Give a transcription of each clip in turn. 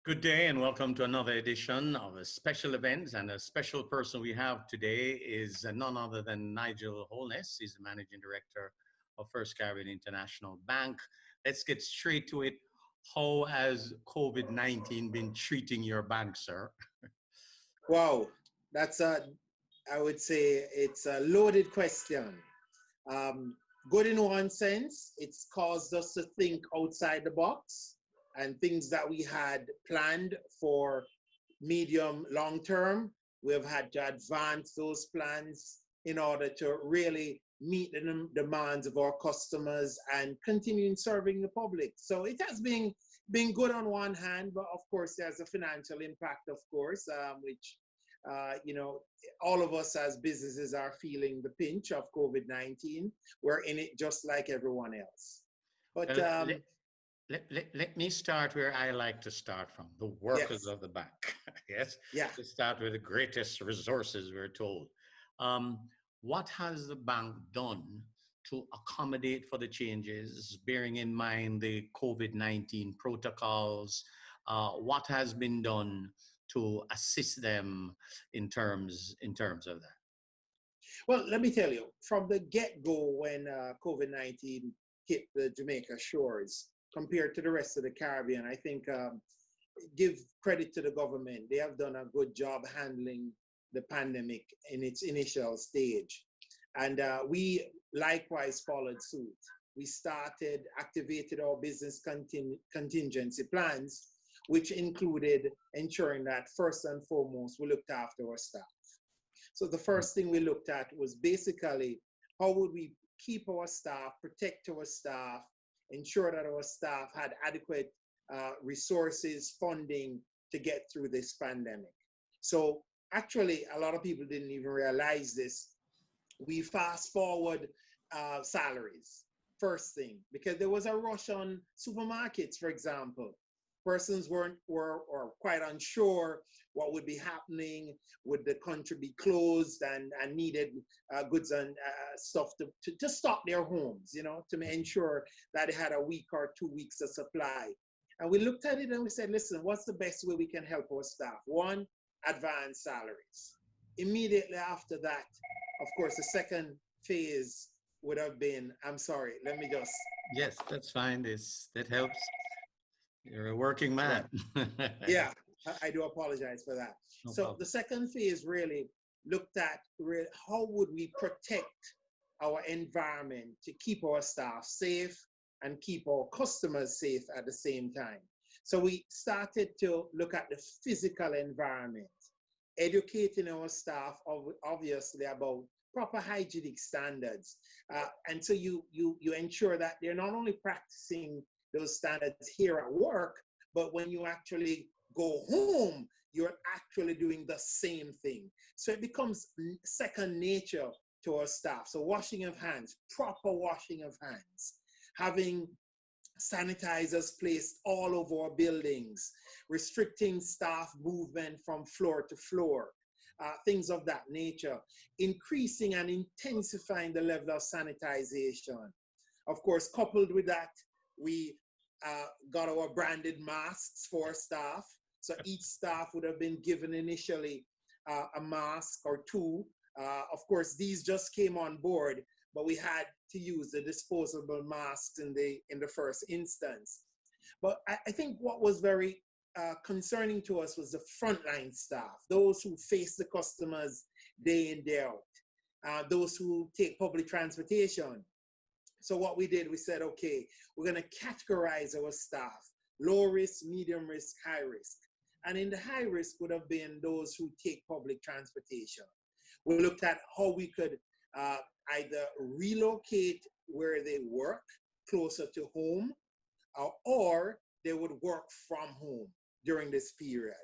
Good day and welcome to another edition of a special event. And a special person we have today is none other than Nigel Holness. He's the Managing Director of First Caribbean International Bank. Let's get straight to it. How has COVID-19 been treating your bank, sir? Wow, that's I would say it's a loaded question. Um, Good in one sense, it's caused us to think outside the box and things that we had planned for medium, long term. We have had to advance those plans in order to really meet the demands of our customers and continuing serving the public. So it has been good on one hand, but of course there's a financial impact, of course, which you know, all of us as businesses are feeling the pinch of COVID-19. We're in it just like everyone else. But let me start where I like to start from, the workers yes, of the bank. Yes, yeah. let's start with the greatest resources, we're told. Um, what has the bank done to accommodate for the changes, bearing in mind the COVID-19 protocols? What has been done to assist them in terms of that? Well, let me tell you, from the get-go when COVID-19 hit the Jamaica shores, compared to the rest of the Caribbean, I think give credit to the government. They have done a good job handling the pandemic in its initial stage. And we likewise followed suit. We started, activated our business contingency plans, which included ensuring that first and foremost, we looked after our staff. So the first thing we looked at was basically how would we keep our staff, protect our staff, ensure that our staff had adequate resources, funding to get through this pandemic. So actually, a lot of people didn't even realize this. We fast forward salaries, first thing, because there was a rush on supermarkets, for example. Persons were quite unsure what would be happening. Would the country be closed and needed goods and stuff to stock their homes, you know, to ensure that they had a week or 2 weeks of supply. And we looked at it and we said, listen, what's the best way we can help our staff? One, advance salaries. Immediately after that, of course, the second phase would have been, I'm sorry, let me just. Yes, that's fine. That helps. You're a working man. Right. Yeah, I do apologize for that. No So problem. the second phase really looked at how would we protect our environment to keep our staff safe and keep our customers safe at the same time. So we started to look at the physical environment, educating our staff obviously about proper hygienic standards. And so you ensure that they're not only practicing those standards here at work, but when you actually go home, you're actually doing the same thing. So it becomes second nature to our staff. So washing of hands, proper washing of hands, having sanitizers placed all over our buildings, restricting staff movement from floor to floor, things of that nature, increasing and intensifying the level of sanitization. Of course, coupled with that, we got our branded masks for staff. So each staff would have been given initially a mask or two. Of course, these just came on board, but we had to use the disposable masks in the first instance. But I think what was very concerning to us was the frontline staff, those who face the customers day in, day out, those who take public transportation. So what we did, we said, okay, we're going to categorize our staff, low risk, medium risk, high risk. And in the high risk would have been those who take public transportation. We looked at how we could either relocate where they work closer to home, or they would work from home during this period.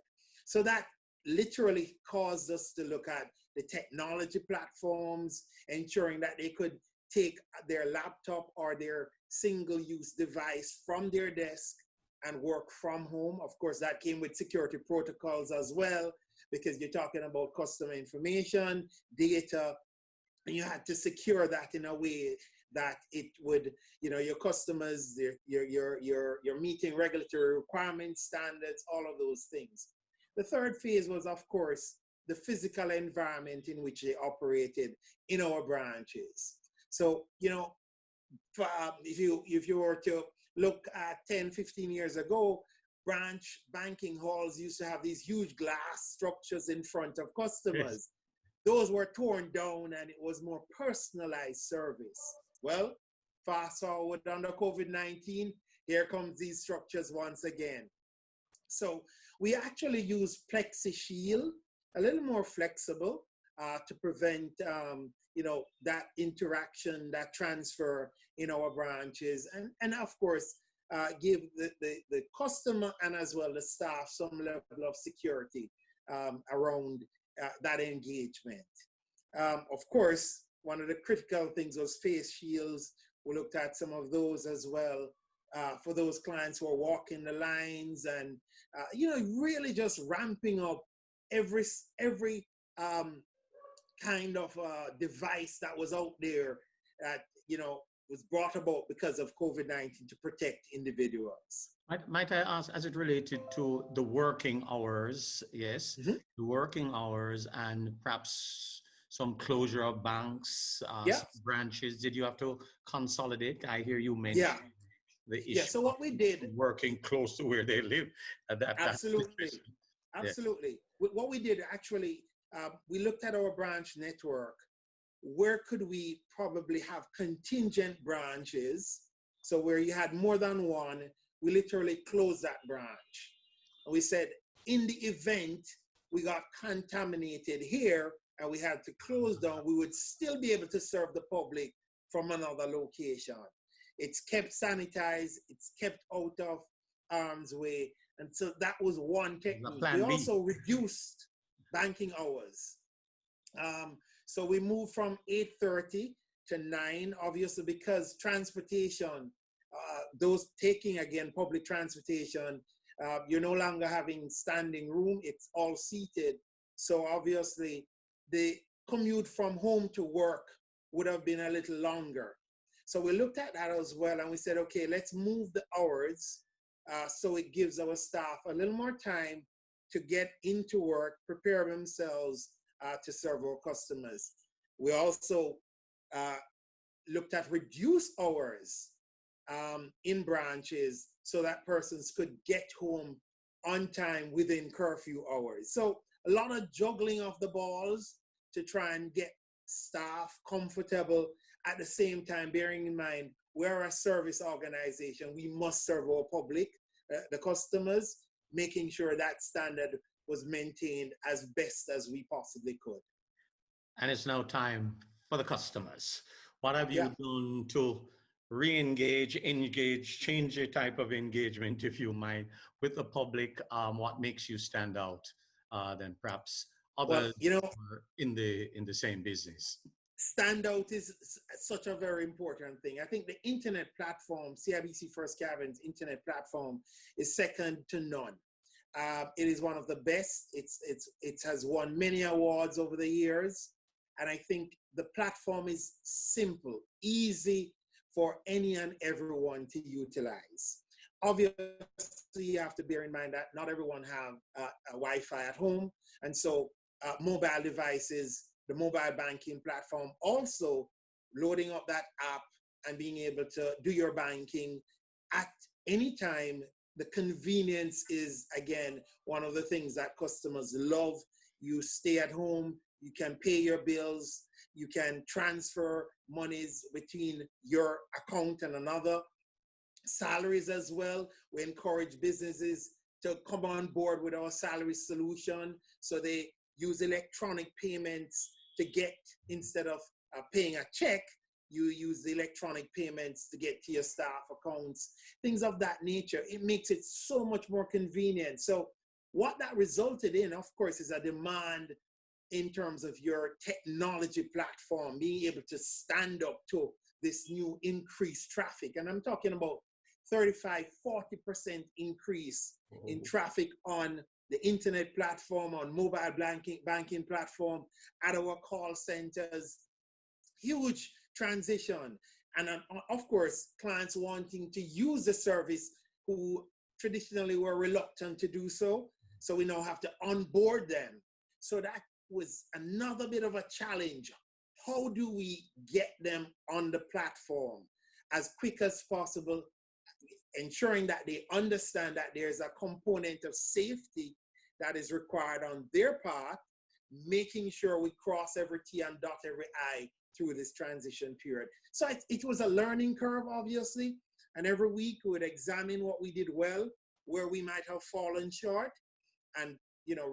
So that literally caused us to look at the technology platforms, ensuring that they could take their laptop or their single-use device from their desk and work from home. Of course, that came with security protocols as well, because you're talking about customer information, data, and you had to secure that in a way that it would, your customers, you're meeting regulatory requirements, standards, all of those things. The third phase was, of course, the physical environment in which they operated in our branches. So, if you were to look at 10, 15 years ago, branch banking halls used to have these huge glass structures in front of customers. Yes. Those were torn down and it was more personalized service. Well, fast forward under COVID-19, here comes these structures once again. So we actually use Plexi Shield, a little more flexible to prevent, that interaction, that transfer in our branches, and of course, give the customer and as well the staff some level of security around that engagement. Of course, one of the critical things was face shields. We looked at some of those as well for those clients who are walking the lines and, really just ramping up every kind of device that was out there that, was brought about because of COVID-19 to protect individuals. Might I ask, as it related to the working hours, yes, Mm-hmm. the working hours and perhaps some closure of banks, Yeah. branches, did you have to consolidate? I hear you mention Yeah. the issue Yeah. So what we did, working close to where they live. absolutely. Absolutely. Yeah. What we did actually, we looked at our branch network. Where could we probably have contingent branches? So where you had more than one, we literally closed that branch. And we said, in the event we got contaminated here and we had to close down, we would still be able to serve the public from another location. It's kept sanitized, it's kept out of harm's way. And so that was one technique. We also reduced banking hours. So we moved from 8:30 to 9, obviously, because transportation, those taking again public transportation, you're no longer having standing room, it's all seated. So obviously the commute from home to work would have been a little longer. So we looked at that as well and we said, okay, let's move the hours so it gives our staff a little more time to get into work, prepare themselves to serve our customers. We also looked at reduced hours in branches so that persons could get home on time within curfew hours. So a lot of juggling of the balls to try and get staff comfortable at the same time, bearing in mind we're a service organization. We must serve our public, the customers, making sure that standard was maintained as best as we possibly could. And it's now time for the customers. What have you done to re-engage, engage, change the type of engagement, if you mind, with the public? What makes you stand out than perhaps others in the same business? Standout is such a very important thing. I think the internet platform, CIBC First Cabin's internet platform, is second to none. It is one of the best. It has won many awards over the years. And I think the platform is simple, easy for any and everyone to utilize. Obviously, you have to bear in mind that not everyone have a Wi-Fi at home. And so mobile devices, the mobile banking platform, also loading up that app and being able to do your banking at any time. The convenience is, again, one of the things that customers love. You stay at home, you can pay your bills, you can transfer monies between your account and another. Salaries as well. We encourage businesses to come on board with our salary solution. So they use electronic payments to get, instead of paying a check, you use the electronic payments to get to your staff accounts, things of that nature. It makes it so much more convenient. So what that resulted in, of course, is a demand in terms of your technology platform, being able to stand up to this new increased traffic. And I'm talking about 35, 40% increase in traffic on the internet platform, on mobile banking platform, at our call centers. Huge transition. And of course, clients wanting to use the service who traditionally were reluctant to do so. So we now have to onboard them. So that was another bit of a challenge. How do we get them on the platform as quick as possible, ensuring that they understand that there's a component of safety that is required on their part, making sure we cross every T and dot every I through this transition period. So it was a learning curve, obviously, and every week we would examine what we did well, where we might have fallen short, and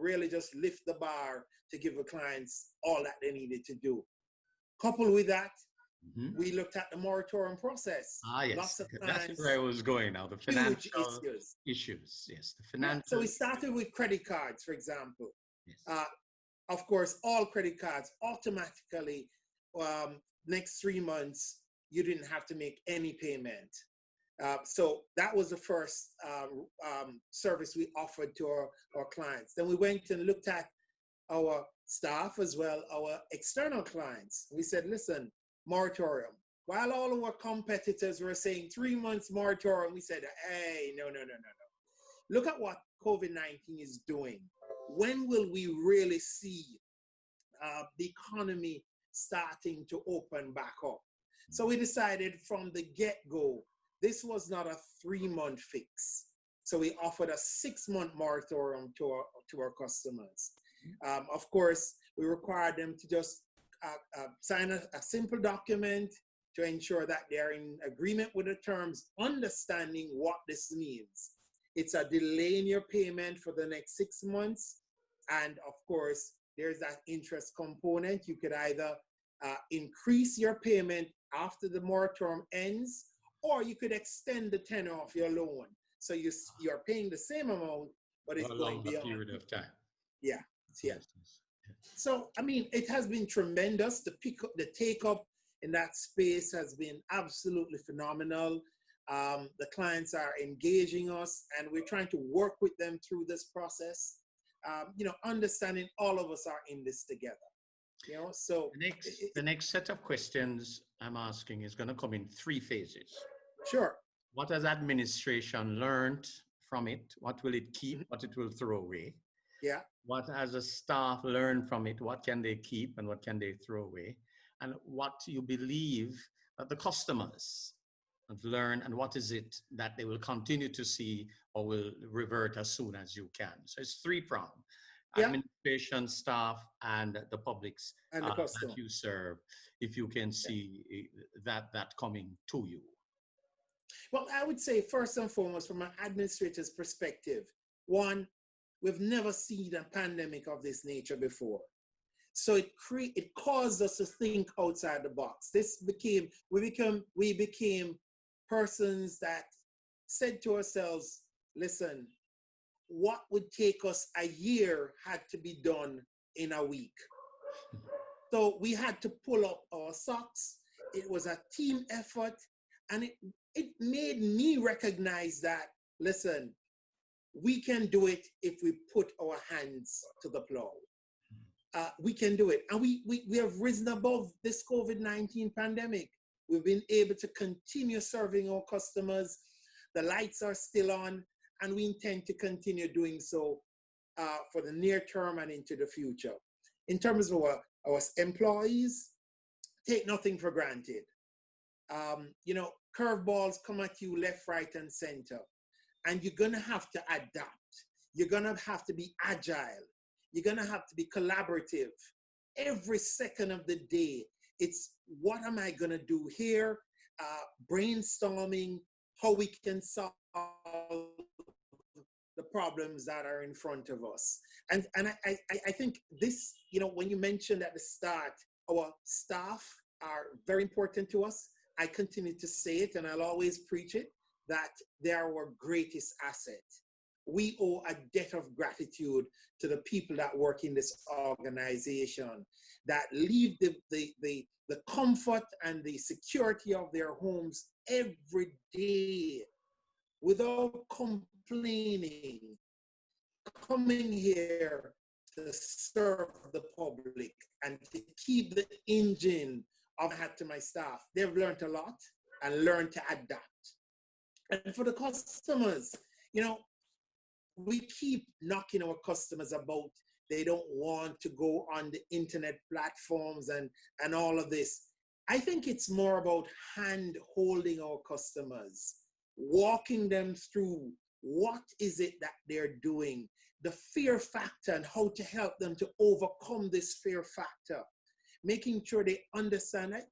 really just lift the bar to give the clients all that they needed to do. Coupled with that, we looked at the moratorium process. Ah, yes. Lots of That's clients, where I was going now. The huge financial issues. Yes, the financial. So we started with credit cards, for example. Yes. Of course, all credit cards automatically, next 3 months, you didn't have to make any payment. So that was the first service we offered to our clients. Then we went and looked at our staff as well, our external clients. We said, listen, moratorium. While all our competitors were saying 3 months moratorium, we said, hey, no. Look at what COVID-19 is doing. When will we really see the economy starting to open back up? So we decided from the get-go, this was not a 3-month fix. So we offered a 6-month moratorium to our customers. Of course, we required them to just sign a simple document to ensure that they're in agreement with the terms, understanding what this means. It's a delay in your payment for the next 6 months. And of course, there's that interest component. You could either increase your payment after the moratorium ends, or you could extend the tenor of your loan. So you're paying the same amount, but it's going beyond. A period of time. Yeah. So, I mean, it has been tremendous. The take-up in that space has been absolutely phenomenal. The clients are engaging us, and we're trying to work with them through this process. Understanding all of us are in this together. So the next set of questions I'm asking is going to come in 3 phases. Sure. What has administration learned from it? What will it keep? What it will throw away? Yeah. What has the staff learned from it? What can they keep and what can they throw away? And what you believe that the customers have learned, and what is it that they will continue to see or will revert as soon as you can? So it's 3-pronged. Yeah. Administration, staff, and the publics and the customer that you serve, if you can see that coming to you. Well, I would say first and foremost, from an administrator's perspective, one, we've never seen a pandemic of this nature before. So it caused us to think outside the box. We became persons that said to ourselves, listen, what would take us a year had to be done in a week. So we had to pull up our socks. It was a team effort, and it made me recognize that, listen, we can do it if we put our hands to the plow. We can do it. And we have risen above this COVID-19 pandemic. We've been able to continue serving our customers. The lights are still on, and we intend to continue doing so for the near term and into the future. In terms of our employees, take nothing for granted. Curveballs come at you left, right, and center. And you're going to have to adapt. You're going to have to be agile. You're going to have to be collaborative. Every second of the day, it's what am I going to do here? Brainstorming how we can solve the problems that are in front of us. And I think this, when you mentioned at the start, our staff are very important to us. I continue to say it, and I'll always preach it, that they are our greatest asset. We owe a debt of gratitude to the people that work in this organization, that leave the comfort and the security of their homes every day without complaining, coming here to serve the public and to keep the engine of hat to my staff. They've learned a lot and learned to adapt. And for the customers, you know, we keep knocking our customers about they don't want to go on the internet platforms and all of this. I think it's more about hand holding our customers, walking them through what is it that they're doing, the fear factor and how to help them to overcome this fear factor, making sure they understand that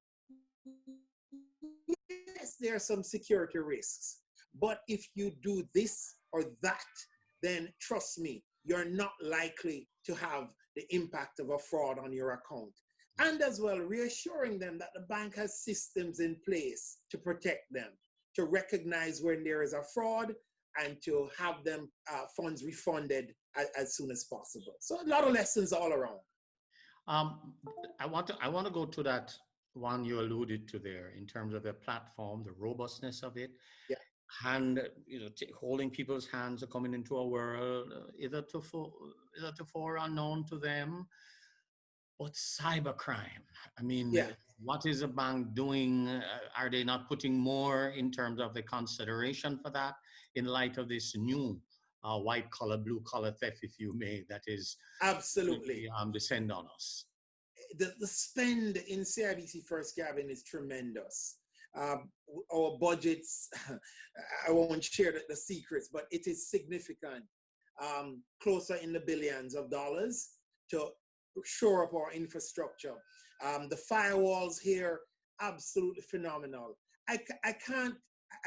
yes, there are some security risks, but if you do this or that, then trust me, you're not likely to have the impact of a fraud on your account. And as well, reassuring them that the bank has systems in place to protect them, to recognize when there is a fraud and to have them funds refunded as soon as possible. So a lot of lessons all around. I want to go to that one you alluded to there in terms of the platform, the robustness of it, Yeah. and holding people's hands are coming into a world either to for unknown to them. But cybercrime, I mean, Yeah. what is a bank doing? Are they not putting more in terms of the consideration for that in light of this new white collar, blue collar theft, if you may, that is Absolutely. descend on us? The spend in CIBC First Cabin is tremendous. Our budgets, I won't share the secrets, but it is significant, closer in the billions of dollars to shore up our infrastructure. The firewalls here, absolutely phenomenal. I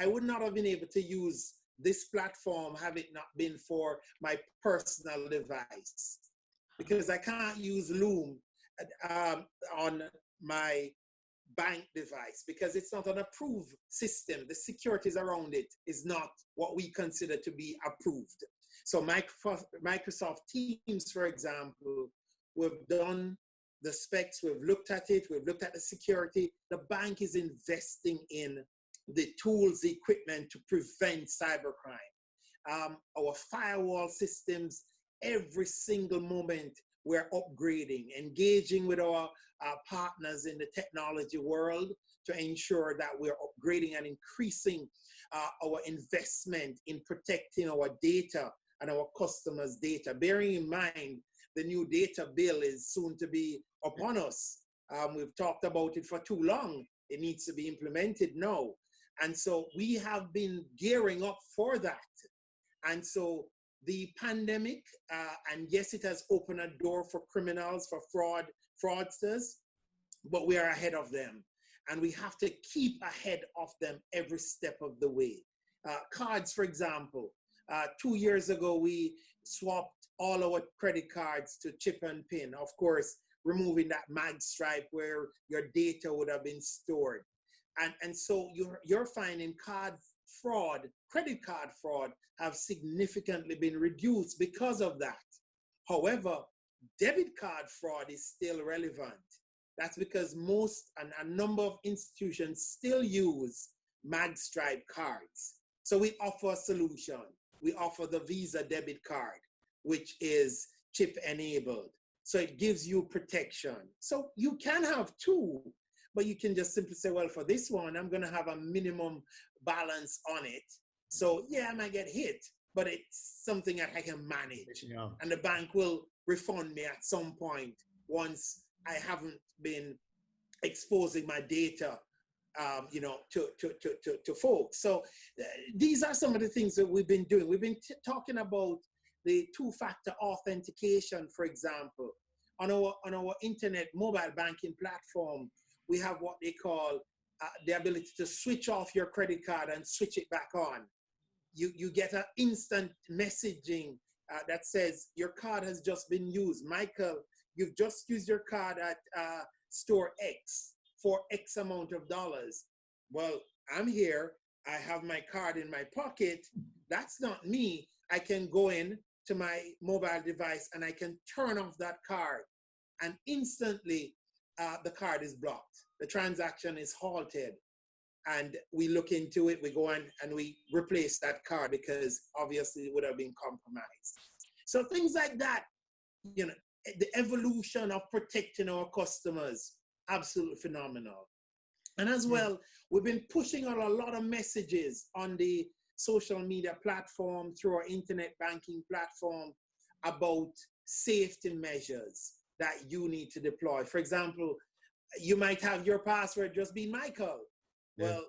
would not have been able to use this platform had it not been for my personal device, because I can't use Loom on my bank device because it's not an approved system. The securities around it is not what we consider to be approved. So Microsoft Teams, for example, we've done the specs, we've looked at it, we've looked at the security. The bank is investing in the tools, the equipment to prevent cybercrime. Our firewall systems, every single moment we're upgrading, engaging with our partners in the technology world to ensure that we're upgrading and increasing our investment in protecting our data and our customers' data. Bearing in mind, the new data bill is soon to be upon us. We've talked about it for too long. It needs to be implemented now. And so we have been gearing up for that. And so the pandemic, and yes, it has opened a door for criminals, for fraudsters, but we are ahead of them. And we have to keep ahead of them every step of the way. Cards, for example, 2 years ago, we swapped all our credit cards to chip and pin, of course, removing that mag stripe where your data would have been stored. And so you're finding card fraud, credit card fraud have significantly been reduced because of that. However, debit card fraud is still relevant. That's because a number of institutions still use mag stripe cards. So we offer a solution. We offer the Visa debit card, which is chip enabled. So it gives you protection. So you can have two, but you can just simply say, well, for this one, I'm going to have a minimum balance on it. So yeah, I might get hit, but it's something that I can manage. Yeah. And the bank will refund me at some point once I haven't been exposing my data to folks. So these are some of the things that we've been doing. We've been talking about the two-factor authentication, for example. On our internet mobile banking platform, we have what they call the ability to switch off your credit card and switch it back on. You get an instant messaging that says your card has just been used. Michael, you've just used your card at store X for X amount of dollars. Well, I'm here. I have my card in my pocket. That's not me. I can go in to my mobile device and I can turn off that card. And instantly, the card is blocked. The transaction is halted. And we look into it, we go in and we replace that card because obviously it would have been compromised. So things like that, the evolution of protecting our customers, absolutely phenomenal. And as well, we've been pushing out a lot of messages on the social media platform, through our internet banking platform, about safety measures that you need to deploy. For example, you might have your password just be Michael. Yeah. Well,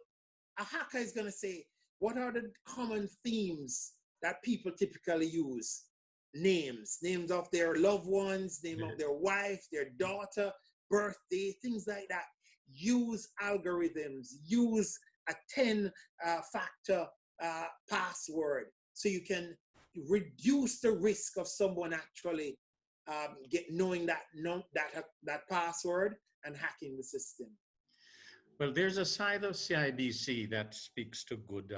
a hacker is going to say, what are the common themes that people typically use? Names of their loved ones, name of their wife, their daughter, birthday, things like that. Use algorithms, use a 10-factor password, so you can reduce the risk of someone actually knowing that password and hacking the system. Well, there's a side of CIBC that speaks to good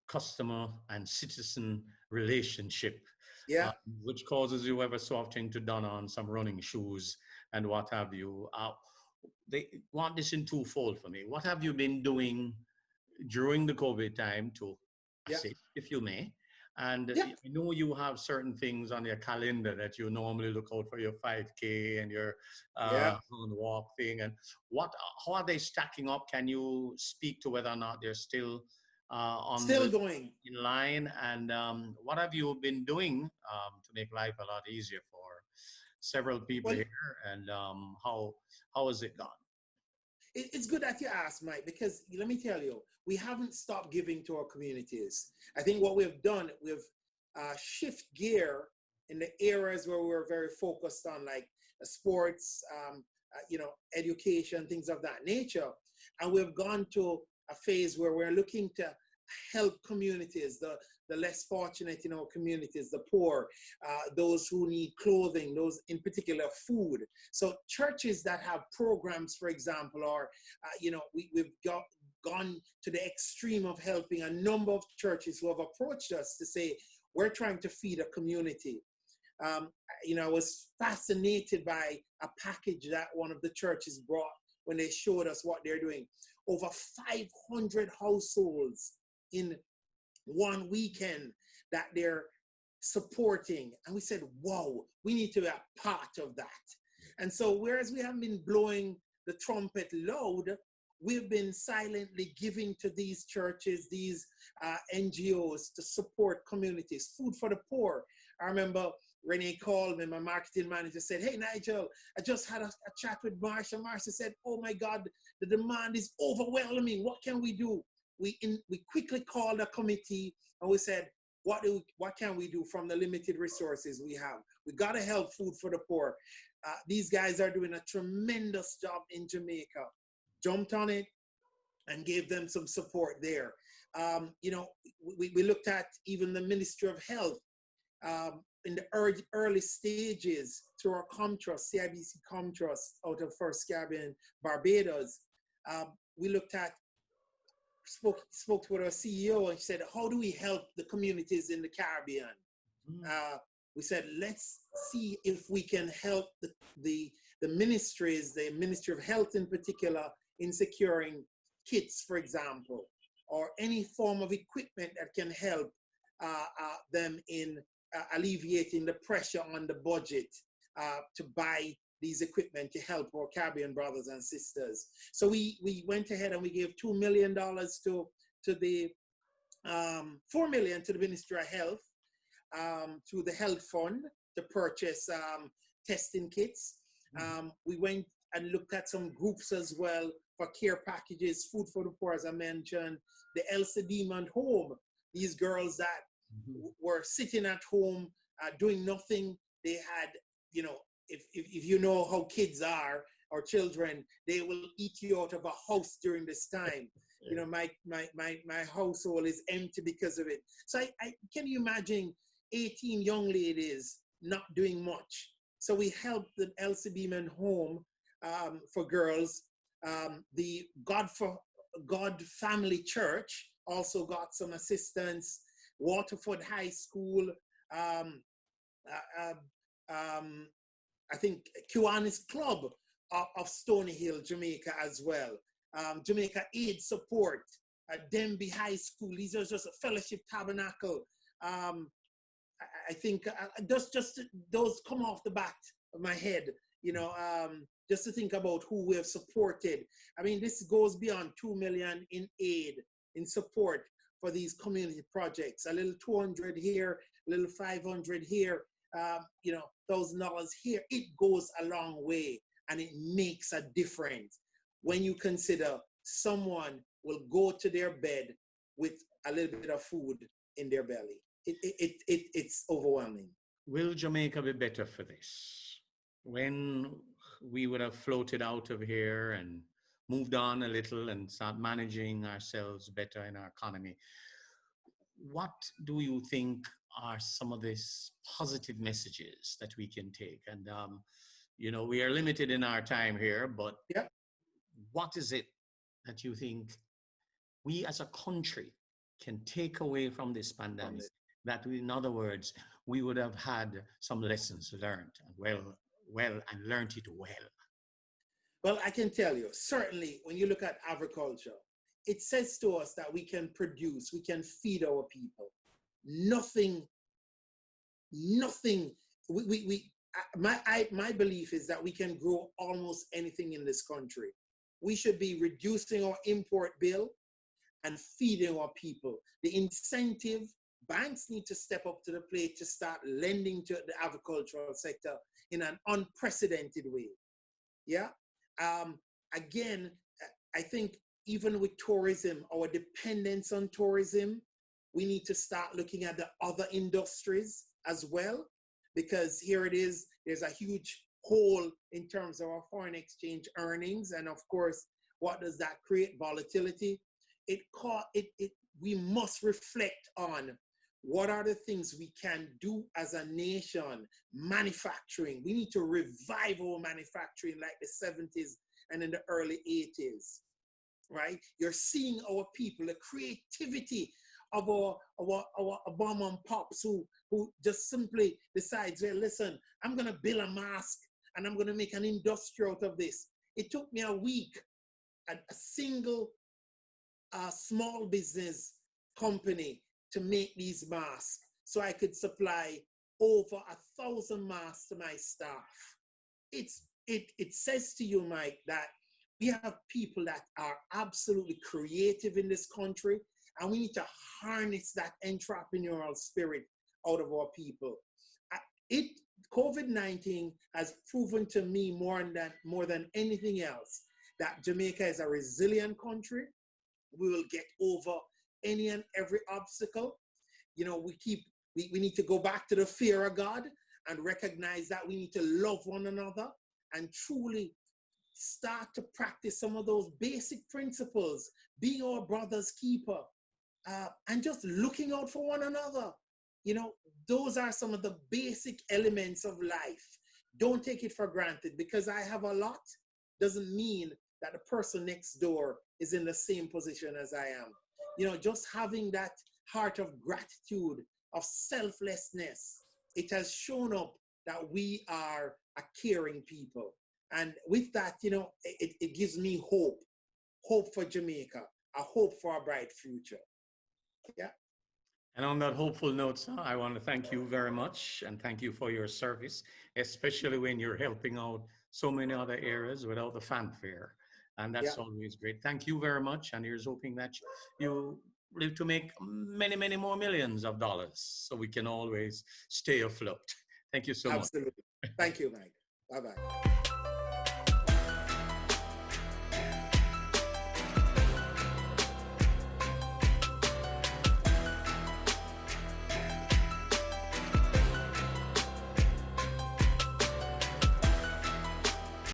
customer and citizen relationship, Yeah. which causes you ever so often to don on some running shoes and what have you. They want this in twofold for me. What have you been doing during the COVID time to Yeah. assist, if you may? And Yeah. I know you have certain things on your calendar that you normally look out for, your 5K and your walk thing. And how are they stacking up? Can you speak to whether or not they're still going in line? And what have you been doing to make life a lot easier for several people Well, here? And how has it gone? it's good that you asked, Mike, because let me tell you, we haven't stopped giving to our communities. I think what we've done, we've shift gear in the areas where we're very focused on, like sports, education, things of that nature. And we've gone to a phase where we're looking to help communities, the less fortunate in our communities, the poor, those who need clothing, those in particular food. So churches that have programs, for example, or, we've gone to the extreme of helping a number of churches who have approached us to say, we're trying to feed a community. I was fascinated by a package that one of the churches brought when they showed us what they're doing. Over 500 households in one weekend that they're supporting. And we said, wow, we need to be a part of that. And so whereas we haven't been blowing the trumpet loud, we've been silently giving to these churches, these NGOs to support communities. Food for the poor. I remember Renee called me, my marketing manager, said, hey, Nigel, I just had a chat with Marsha. Marsha said, oh my God, the demand is overwhelming. What can we do? We quickly called a committee and we said, what can we do from the limited resources we have? We got to help Food for the Poor. These guys are doing a tremendous job in Jamaica. Jumped on it and gave them some support there. We looked at even the Ministry of Health in the early stages through our ComTrust, CIBC ComTrust out of First Caribbean, Barbados. We looked at, spoke with our CEO and said, how do we help the communities in the Caribbean? We said, let's see if we can help the ministries, the Ministry of Health in particular, in securing kits, for example, or any form of equipment that can help them in alleviating the pressure on the budget to buy these equipment to help our Caribbean brothers and sisters. So we went ahead and we gave $2 million to the $4 million to the Ministry of Health through the Health Fund to purchase testing kits. We went and looked at some groups as well for care packages, Food for the Poor, as I mentioned, the Elsa Demon Home, these girls that were sitting at home doing nothing. They had, if you know how kids are, or children, they will eat you out of a house during this time. My household is empty because of it. So I can you imagine 18 young ladies not doing much? So we helped the Elsie Beeman Home for girls. The God Family Church also got some assistance. Waterford High School, I think Kiwanis Club of Stony Hill, Jamaica as well. Jamaica Aid Support, Denby High School. These are just a Fellowship Tabernacle. I think just those come off the bat of my head. just to think about who we have supported. I mean, this goes beyond 2 million in aid, in support for these community projects. A little 200 here, a little 500 here, $1,000 here. It goes a long way and it makes a difference when you consider someone will go to their bed with a little bit of food in their belly. It's overwhelming. Will Jamaica be better for this? When we would have floated out of here and moved on a little and start managing ourselves better in our economy, what do you think are some of these positive messages that we can take? And, we are limited in our time here, but yeah. What is it that you think we as a country can take away from this pandemic? That, in other words, we would have had some lessons learned and learned it well. Well, I can tell you, certainly when you look at agriculture, it says to us that we can produce, we can feed our people. My belief is that we can grow almost anything in this country. We should be reducing our import bill and feeding our people. The incentive, banks need to step up to the plate to start lending to the agricultural sector in an unprecedented way. Yeah. Again, I think even with tourism, our dependence on tourism, we need to start looking at the other industries as well, because here it is, there's a huge hole in terms of our foreign exchange earnings. And of course, what does that create? Volatility. We must reflect on what are the things we can do as a nation. Manufacturing, we need to revive our manufacturing like the 70s and in the early 80s, right? You're seeing our people, the creativity of our mom and pops who just simply decides, well, listen, I'm gonna build a mask and I'm gonna make an industry out of this. It took me a week, a single small business company to make these masks so I could supply over 1,000 masks to my staff. It says to you, Mike, that we have people that are absolutely creative in this country, and we need to harness that entrepreneurial spirit out of our people. COVID-19 has proven to me more than anything else that Jamaica is a resilient country. We will get over any and every obstacle. We need to go back to the fear of God and recognize that we need to love one another and truly start to practice some of those basic principles, being our brother's keeper, and just looking out for one another. Those are some of the basic elements of life. Don't take it for granted. Because I have a lot doesn't mean that the person next door is in the same position as I am. Just having that heart of gratitude, of selflessness, it has shown up that we are a caring people. And with that, it gives me hope for Jamaica, a hope for a bright future. Yeah. And on that hopeful note, sir, I want to thank you very much and thank you for your service, especially when you're helping out so many other areas without the fanfare. And that's always great. Thank you very much. And here's hoping that you live to make many, many more millions of dollars so we can always stay afloat. Thank you so much. Absolutely. Thank you, Mike. Bye-bye.